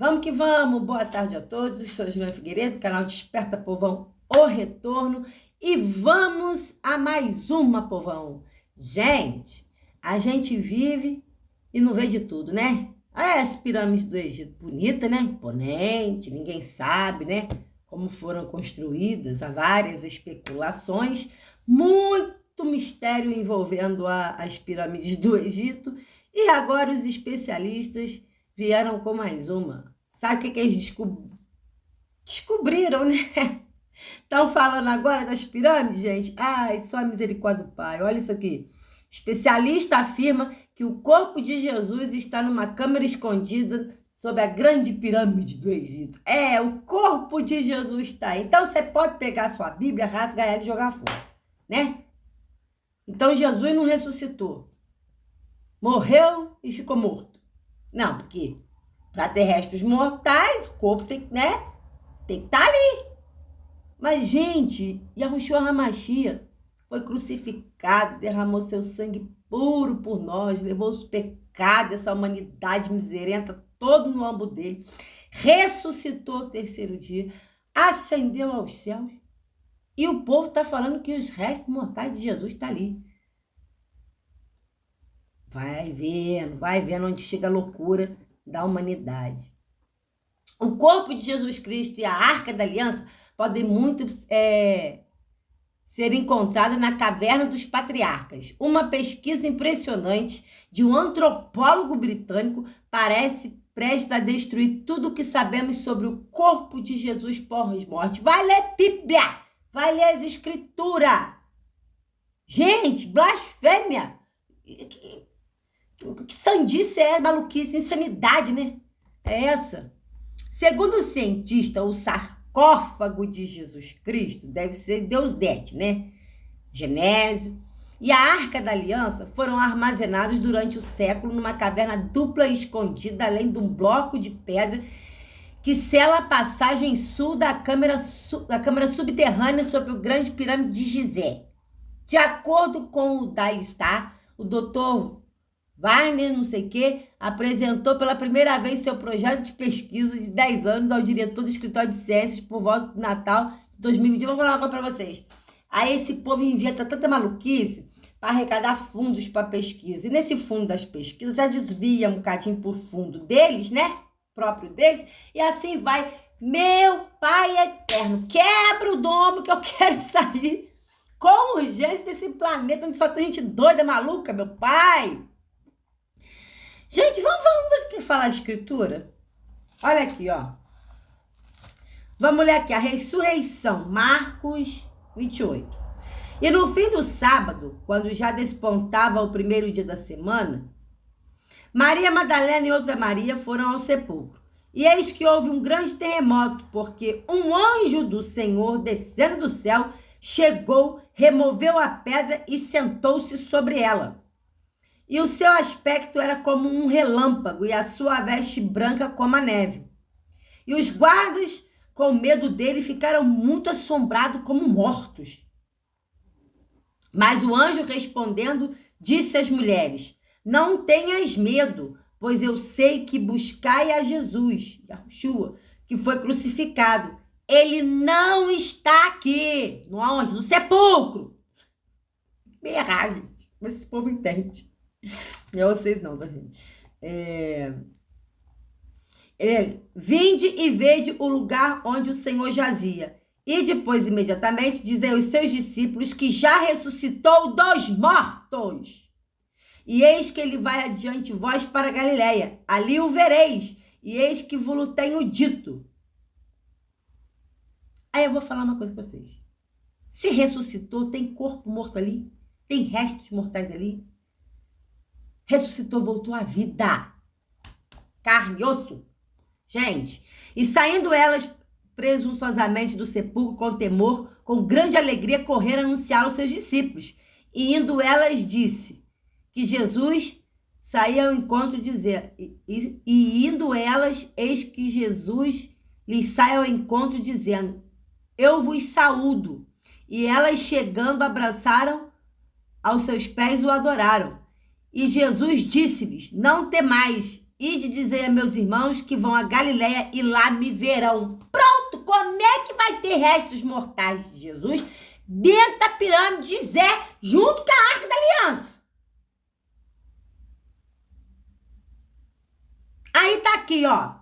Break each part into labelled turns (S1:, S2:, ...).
S1: Vamos que vamos! Boa tarde a todos, sou Juliana Figueiredo, canal Desperta Povão, O Retorno, e vamos a mais uma, povão. Gente, a gente vive e não vê de tudo, né? As pirâmides do Egito, bonita, né? Imponente, ninguém sabe, né? Como foram construídas, há várias especulações, muito mistério envolvendo as pirâmides do Egito, e agora os especialistas vieram com mais uma. Sabe o que eles descobriram, né? Estão falando agora das pirâmides, gente? Ai, só a misericórdia do Pai. Olha isso aqui. Especialista afirma que o corpo de Jesus está numa câmara escondida sob a grande pirâmide do Egito. O corpo de Jesus está aí. Então, você pode pegar a sua Bíblia, rasgar ela e jogar fora, né? Então, Jesus não ressuscitou. Morreu e ficou morto. Não, porque para terrestres mortais, o corpo tem que estar ali. Mas, gente, Yahushua HaMashiach foi crucificado, derramou seu sangue puro por nós, levou os pecados dessa humanidade miserenta todo no lombo dele, ressuscitou o terceiro dia, ascendeu aos céus, e o povo está falando que os restos mortais de Jesus estão ali. Vai vendo onde chega a loucura da humanidade. O corpo de Jesus Cristo e a Arca da Aliança podem muito ser encontrados na Caverna dos Patriarcas. Uma pesquisa impressionante de um antropólogo britânico parece prestes a destruir tudo o que sabemos sobre o corpo de Jesus pós-morte. Vai ler Bíblia, vai ler as Escrituras. Gente, blasfêmia! Que sandice maluquice, insanidade, né? É essa. Segundo o cientista, o sarcófago de Jesus Cristo deve ser Deus Det, né? Genésio e a Arca da Aliança foram armazenados durante o século numa caverna dupla e escondida, além de um bloco de pedra que sela a passagem sul da câmara subterrânea sobre o grande pirâmide de Gizé. De acordo com o Daily Star, o Dr. Wagner, não sei o quê, apresentou pela primeira vez seu projeto de pesquisa de 10 anos ao diretor do Escritório de Ciências por volta do Natal de 2020. Vou falar uma coisa para vocês. Aí esse povo inventa tanta maluquice para arrecadar fundos para pesquisa. E nesse fundo das pesquisas já desvia um bocadinho por fundo deles, né? Próprio deles. E assim vai. Meu Pai eterno, quebra o domo que eu quero sair com urgência desse planeta onde só tem gente doida, maluca, meu Pai. Gente, vamos ver o que fala a Escritura? Olha aqui, ó. Vamos ler aqui a ressurreição, Marcos 28. E no fim do sábado, quando já despontava o primeiro dia da semana, Maria Madalena e outra Maria foram ao sepulcro. E eis que houve um grande terremoto, porque um anjo do Senhor, descendo do céu, chegou, removeu a pedra e sentou-se sobre ela. E o seu aspecto era como um relâmpago, e a sua veste branca como a neve. E os guardas, com medo dele, ficaram muito assombrados como mortos. Mas o anjo, respondendo, disse às mulheres: não tenhas medo, pois eu sei que buscai a Jesus, Yahushua, que foi crucificado. Ele não está aqui. Onde? No sepulcro. Bem errado, mas esse povo entende. Não, vocês não, tá, gente? Vinde e vede o lugar onde o Senhor jazia. E depois, imediatamente, dizei aos seus discípulos que já ressuscitou dos mortos. E eis que ele vai adiante vós para Galiléia. Ali o vereis. E eis que vos tenho dito. Aí eu vou falar uma coisa para vocês. Se ressuscitou, tem corpo morto ali? Tem restos mortais ali? Ressuscitou, voltou à vida. Carne e osso. Gente, e saindo elas presunçosamente do sepulcro com temor, com grande alegria, correram anunciar aos seus discípulos. E indo elas, disse que Jesus saía ao encontro, indo elas, eis que Jesus lhes sai ao encontro, dizendo: eu vos saúdo. E elas, chegando, abraçaram aos seus pés e o adoraram. E Jesus disse-lhes: não temais, Ide dizer a meus irmãos que vão a Galiléia e lá me verão. Pronto, como é que vai ter restos mortais de Jesus dentro da pirâmide de Zé, junto com a Arca da Aliança? Aí tá aqui, ó,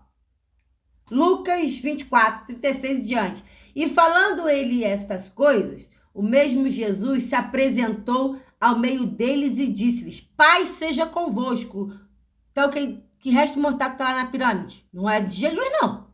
S1: Lucas 24, 36 e diante. E falando ele estas coisas, o mesmo Jesus se apresentou ao meio deles e disse-lhes: Paz seja convosco. Então, que resto mortal que está lá na pirâmide? Não é de Jesus, não.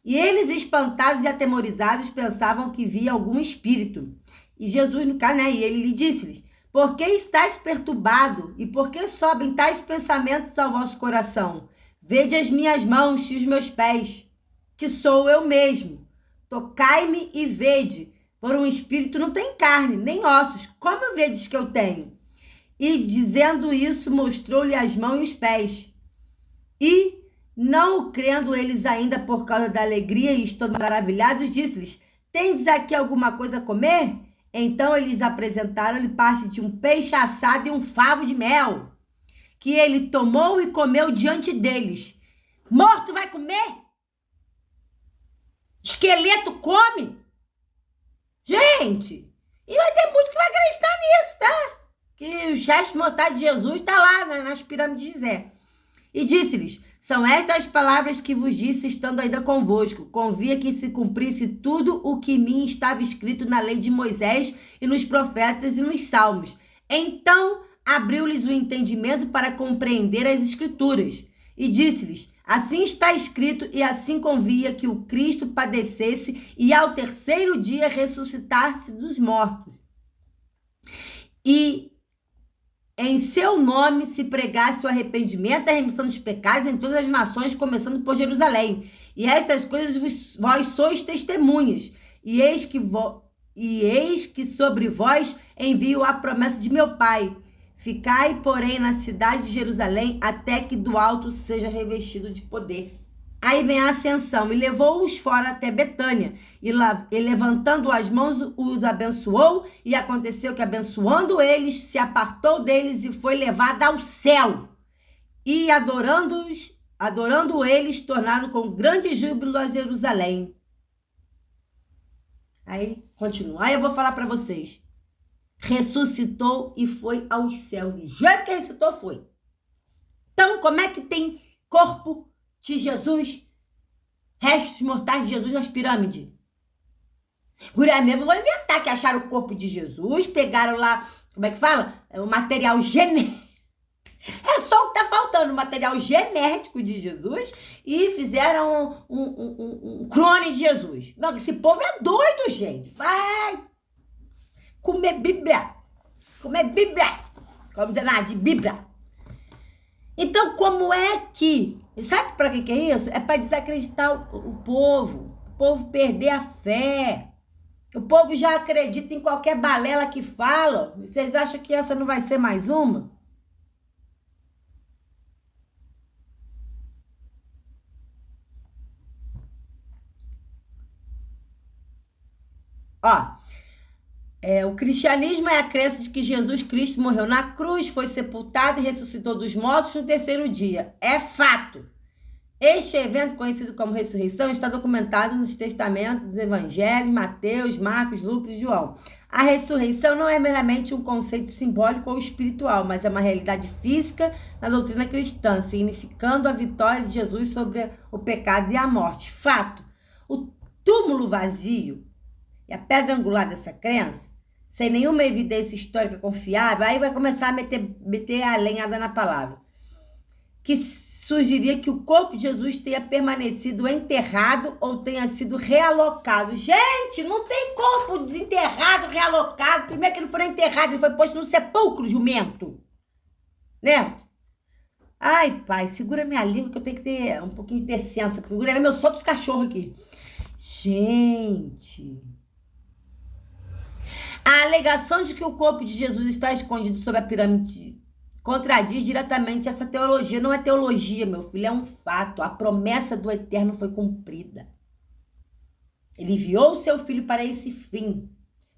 S1: E eles, espantados e atemorizados, pensavam que via algum espírito. E Jesus, no caso, né? E ele lhe disse-lhes: Por que estáis perturbado? E por que sobem tais pensamentos ao vosso coração? Vede as minhas mãos e os meus pés, que sou eu mesmo. Tocai-me e vede. Por um espírito não tem carne, nem ossos. Como vedes que eu tenho? E, dizendo isso, mostrou-lhe as mãos e os pés. E, não crendo eles ainda por causa da alegria e estando maravilhados, disse-lhes: Tendes aqui alguma coisa a comer? Então eles apresentaram-lhe parte de um peixe assado e um favo de mel, que ele tomou e comeu diante deles. Morto vai comer? Esqueleto come? Gente, e vai ter muito que vai acreditar nisso, tá? Que os restos mortais de Jesus está lá nas pirâmides de Zé. E disse-lhes: São estas as palavras que vos disse, estando ainda convosco. Convia que se cumprisse tudo o que em mim estava escrito na lei de Moisés e nos profetas e nos salmos. Então abriu-lhes o entendimento para compreender as escrituras. E disse-lhes: Assim está escrito, e assim convia que o Cristo padecesse e ao terceiro dia ressuscitasse dos mortos. E em seu nome se pregasse o arrependimento e a remissão dos pecados em todas as nações, começando por Jerusalém. E estas coisas vós sois testemunhas. E eis que sobre vós envio a promessa de meu Pai. Ficai, porém, na cidade de Jerusalém, até que do alto seja revestido de poder. Aí vem a ascensão, e levou-os fora até Betânia, e levantando as mãos, os abençoou, e aconteceu que, abençoando eles, se apartou deles e foi levado ao céu. E adorando eles, tornaram com grande júbilo a Jerusalém. Aí, continua. Aí eu vou falar para vocês. Ressuscitou e foi aos céus. Do jeito que ressuscitou, foi. Então, como é que tem corpo de Jesus, restos mortais de Jesus nas pirâmides? Guria mesmo, vou inventar que acharam o corpo de Jesus, pegaram lá, como é que fala? O material genético. É só o que tá faltando, o material genético de Jesus, e fizeram um clone de Jesus. Não, esse povo é doido, gente. Vai comer Bíblia. Como dizer nada, de Bíblia. Então, como é que... Sabe para que é isso? É para desacreditar o povo perder a fé. O povo já acredita em qualquer balela que fala. Vocês acham que essa não vai ser mais uma? Ó, o cristianismo é a crença de que Jesus Cristo morreu na cruz, foi sepultado e ressuscitou dos mortos no terceiro dia. É fato. Este evento, conhecido como ressurreição, está documentado nos testamentos dos evangelhos, Mateus, Marcos, Lucas e João. A ressurreição não é meramente um conceito simbólico ou espiritual, mas é uma realidade física na doutrina cristã, significando a vitória de Jesus sobre o pecado e a morte. Fato. O túmulo vazio e a pedra angular dessa crença, sem nenhuma evidência histórica confiável, aí vai começar a meter a lenhada na palavra, que sugeria que o corpo de Jesus tenha permanecido enterrado ou tenha sido realocado. Gente, não tem corpo desenterrado, realocado. Primeiro que ele foi enterrado, ele foi posto no sepulcro, jumento. Né? Ai, pai, segura minha língua que eu tenho que ter um pouquinho de decência. Segura meu solto dos cachorros aqui. Gente... A alegação de que o corpo de Jesus está escondido sob a pirâmide contradiz diretamente essa teologia. Não é teologia, meu filho, é um fato. A promessa do Eterno foi cumprida. Ele enviou o seu filho para esse fim,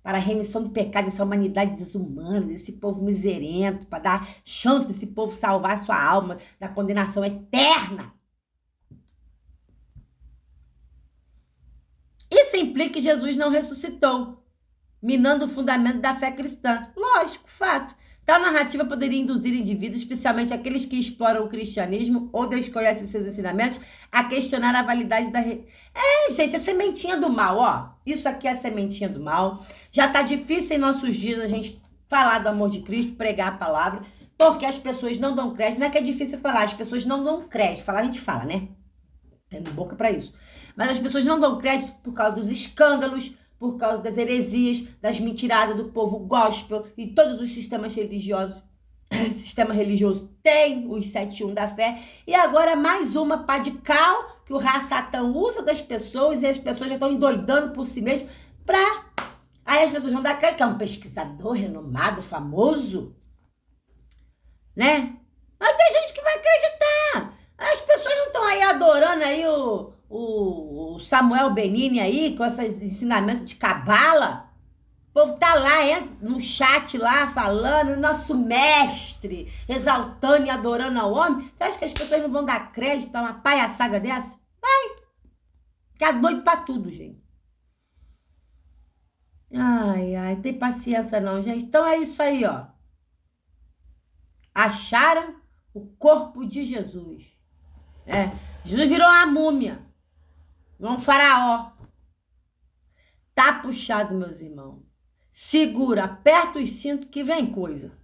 S1: para a remissão do pecado dessa humanidade desumana, desse povo miserento, para dar chance desse povo salvar sua alma da condenação eterna. Isso implica que Jesus não ressuscitou, minando o fundamento da fé cristã. Lógico, fato. Tal narrativa poderia induzir indivíduos, especialmente aqueles que exploram o cristianismo ou desconhecem seus ensinamentos, a questionar a validade da... gente, a sementinha do mal, ó. Isso aqui é a sementinha do mal. Já tá difícil em nossos dias a gente falar do amor de Cristo, pregar a palavra, porque as pessoas não dão crédito. Não é que é difícil falar, as pessoas não dão crédito. Falar a gente fala, né? Tendo boca pra isso. Mas as pessoas não dão crédito por causa dos escândalos, por causa das heresias, das mentiradas do povo gospel e todos os sistemas religiosos. O sistema religioso tem os 7-1 da fé. E agora mais uma pá de cal que o Satã usa das pessoas e as pessoas já estão endoidando por si mesmo pra... Aí as pessoas vão dar crédito, que é um pesquisador renomado, famoso, né? Mas tem gente que vai acreditar. As pessoas não estão aí adorando aí o Samuel Benini aí, com esses ensinamentos de cabala. O povo tá lá, no chat lá, falando, nosso mestre, exaltando e adorando ao homem. Você acha que as pessoas não vão dar crédito a uma palhaçada dessa? Vai. Fica doido pra tudo, gente. Ai, tem paciência não, gente. Então é isso aí, ó. Acharam o corpo de Jesus. Jesus virou uma múmia. Um faraó. Tá puxado, meus irmãos. Segura, aperta os cintos que vem coisa.